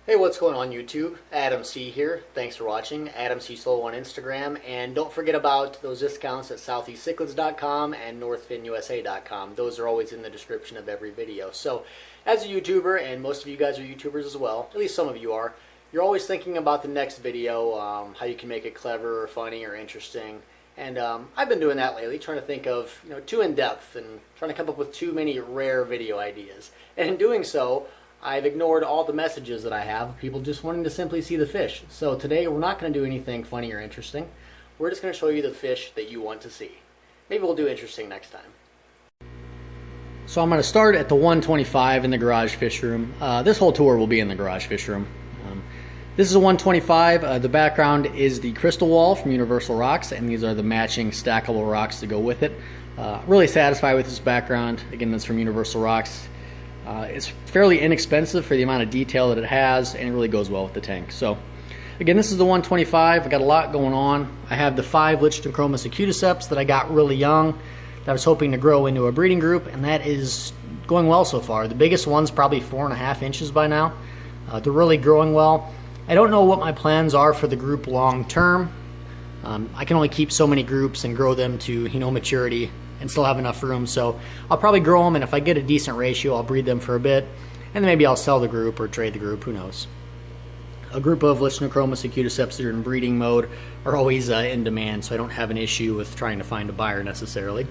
Hey, what's going on YouTube? Adam C here. Thanks for watching. Adam C Slow on Instagram. And don't forget about those discounts at southeastcichlids.com and northfinusa.com. Those are always in the description of every video. So, as a YouTuber, and most of you guys are YouTubers as well, at least some of you are, you're always thinking about the next video, how you can make it clever or funny or interesting. And I've been doing that lately, trying to think of too in-depth and trying to come up with too many rare video ideas. And in doing so, I've ignored all the messages that I have of people just wanting to simply see the fish. So today we're not going to do anything funny or interesting. We're just going to show you the fish that you want to see. Maybe we'll do interesting next time. So I'm going to start at the 125 in the garage fish room. This whole tour will be in the garage fish room. This is a 125. The background is the crystal wall from Universal Rocks, and these are the matching stackable rocks to go with it. Really satisfied with this background. Again, that's from Universal Rocks. It's fairly inexpensive for the amount of detail that it has, and it really goes well with the tank. So, again, this is the 125. I've got a lot going on. I have the 5 Milochromis acuticeps that I got really young that I was hoping to grow into a breeding group, and that is going well so far. The biggest one's probably 4.5 inches by now. They're really growing well. I don't know what my plans are for the group long term. I can only keep so many groups and grow them to maturity and still have enough room, so I'll probably grow them, and if I get a decent ratio, I'll breed them for a bit, and then maybe I'll sell the group or trade the group, who knows. A group of Milochromis acuticeps that are in breeding mode are always in demand, so I don't have an issue with trying to find a buyer necessarily.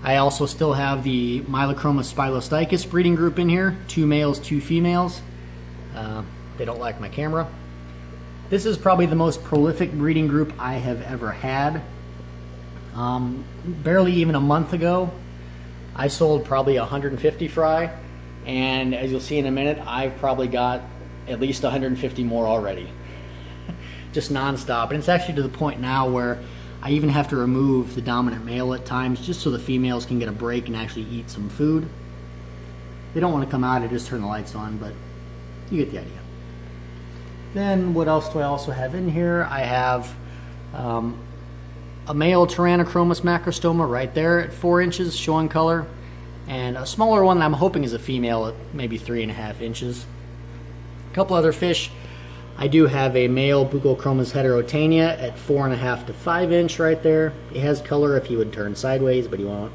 I also still have the Milochromis Pylos Tychus breeding group in here, 2 males, 2 females. They don't like my camera. This is probably the most prolific breeding group I have ever had. Barely even a month ago, I sold probably 150 fry, and as you'll see in a minute, I've probably got at least 150 more already. Just non-stop. And it's actually to the point now where I even have to remove the dominant male at times just so the females can get a break and actually eat some food. They don't want to come out, I just turn the lights on, but you get the idea. Then what else do I also have in here? I have a male Milochromis macrostoma right there at 4 inches showing color, and a smaller one that I'm hoping is a female at maybe 3.5 inches. A couple other fish. I do have a male Milochromis heterotania at 4.5 to 5 inch right there. He has color if he would turn sideways, but he won't.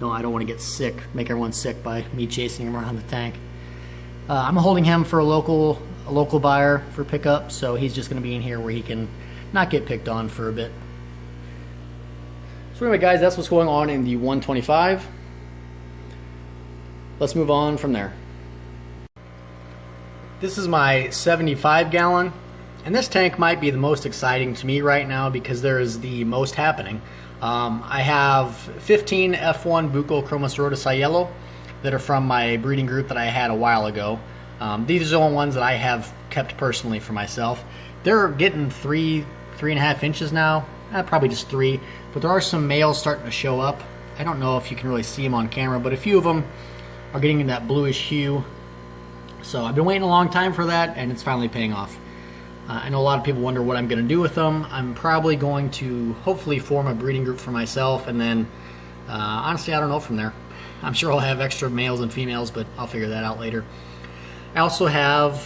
No, I don't want to get sick, make everyone sick by me chasing him around the tank. I'm holding him for a local buyer for pickup, so he's just going to be in here where he can not get picked on for a bit. So anyway, guys, that's what's going on in the 125. Let's move on from there. This is my 75 gallon, and this tank might be the most exciting to me right now because there is the most happening. I have 15 F1 Milochromis rhodesi yellow that are from my breeding group that I had a while ago. These are the only ones that I have kept personally for myself. They're getting 3.5 inches now, probably just 3, but there are some males starting to show up. I don't know if you can really see them on camera, but a few of them are getting in that bluish hue. So I've been waiting a long time for that, and it's finally paying off. I know a lot of people wonder what I'm going to do with them. I'm probably going to hopefully form a breeding group for myself, and then honestly I don't know from there. I'm sure I'll have extra males and females, but I'll figure that out later. I also have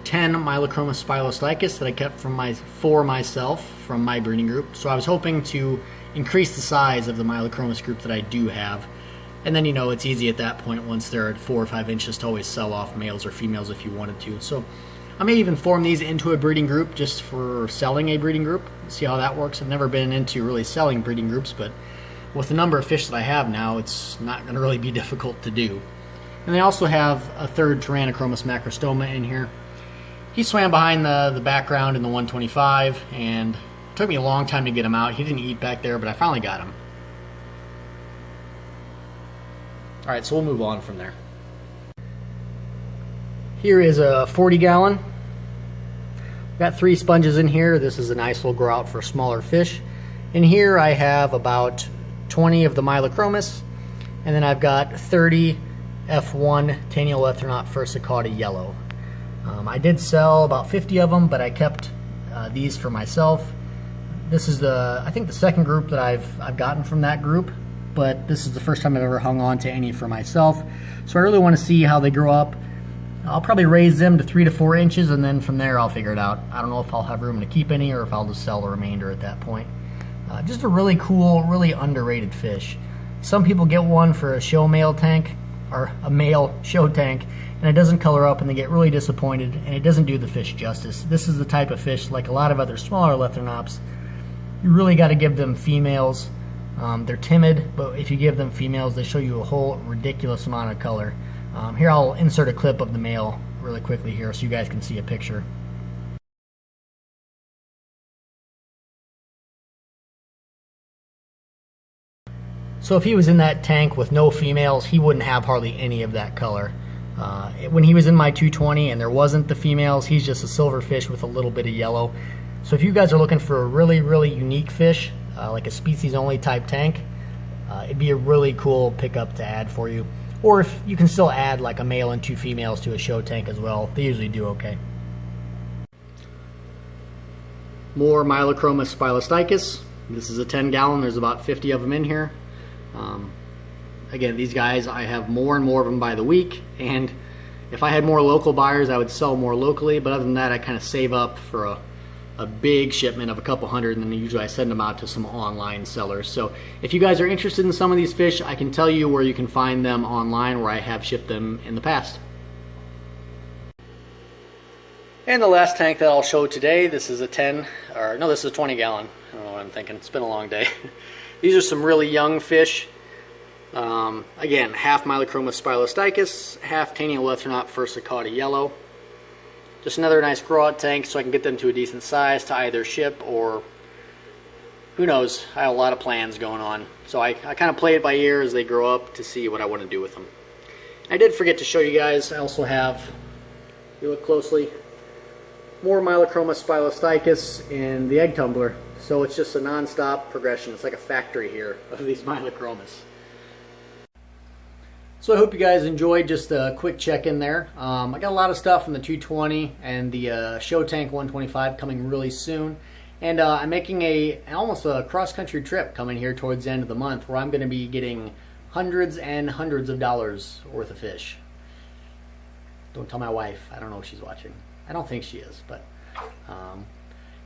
10 Milochromis Pylos Tychus that I kept for myself from my breeding group. So I was hoping to increase the size of the Milochromis group that I do have. And then, it's easy at that point once they're at 4 or 5 inches to always sell off males or females if you wanted to. So I may even form these into a breeding group just for selling a breeding group. See how that works. I've never been into really selling breeding groups, but with the number of fish that I have now, it's not going to really be difficult to do. And I also have a 3rd Milochromis macrostoma in here. He swam behind the background in the 125, and it took me a long time to get him out. He didn't eat back there, but I finally got him. Alright, so we'll move on from there. Here is a 40 gallon. Got 3 sponges in here. This is a nice little grow out for smaller fish. In here I have about 20 of the Milochromis, and then I've got 30 F1 Taniolethernaut versicauda yellow. I did sell about 50 of them, but I kept these for myself. This is I think the second group that I've gotten from that group, but this is the first time I've ever hung on to any for myself. So I really want to see how they grow up. I'll probably raise them to 3 to 4 inches, and then from there I'll figure it out. I don't know if I'll have room to keep any or if I'll just sell the remainder at that point. Just a really cool, really underrated fish. Some people get one for a show male tank, or a male show tank, and it doesn't color up and they get really disappointed, and it doesn't do the fish justice. This is the type of fish, like a lot of other smaller Lithornops, you really got to give them females. They're timid, but if you give them females, they show you a whole ridiculous amount of color. Here I'll insert a clip of the male really quickly here so you guys can see a picture. So if he was in that tank with no females, he wouldn't have hardly any of that color. When he was in my 220 and there wasn't the females, he's just a silver fish with a little bit of yellow. So if you guys are looking for a really, really unique fish, like a species-only type tank, it'd be a really cool pickup to add for you. Or if you can still add like a male and 2 females to a show tank as well, they usually do okay. More Milochromis Pylos Tychus. This is a 10-gallon. There's about 50 of them in here. Again, these guys, I have more and more of them by the week, and if I had more local buyers, I would sell more locally, but other than that, I kind of save up for a big shipment of a couple hundred, and then usually I send them out to some online sellers. So if you guys are interested in some of these fish, I can tell you where you can find them online, where I have shipped them in the past. And the last tank that I'll show today, this is a 20 gallon. I don't know what I'm thinking, it's been a long day. These are some really young fish. Again, half Milochromis Pylos Tychus, half Kania Luthor Furcicauda yellow. Just another nice grow out tank so I can get them to a decent size to either ship or who knows. I have a lot of plans going on. So I kind of play it by ear as they grow up to see what I want to do with them. I did forget to show you guys, I also have, if you look closely, more Milochromis Pylos Tychus in the egg tumbler. So it's just a non-stop progression. It's like a factory here of these Milochromis. So I hope you guys enjoyed just a quick check-in there. I got a lot of stuff from the 220 and the Show Tank 125 coming really soon. And I'm making almost a cross-country trip coming here towards the end of the month where I'm going to be getting hundreds and hundreds of dollars worth of fish. Don't tell my wife. I don't know if she's watching. I don't think she is, but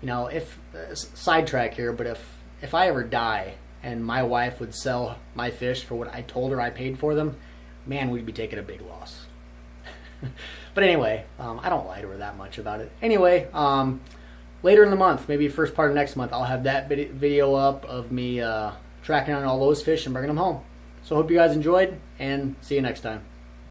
you know, if sidetrack here, but if I ever die and my wife would sell my fish for what I told her I paid for them, man, we'd be taking a big loss. But anyway, I don't lie to her that much about it. Anyway, later in the month, maybe first part of next month, I'll have that video up of me tracking on all those fish and bringing them home. So I hope you guys enjoyed, and see you next time.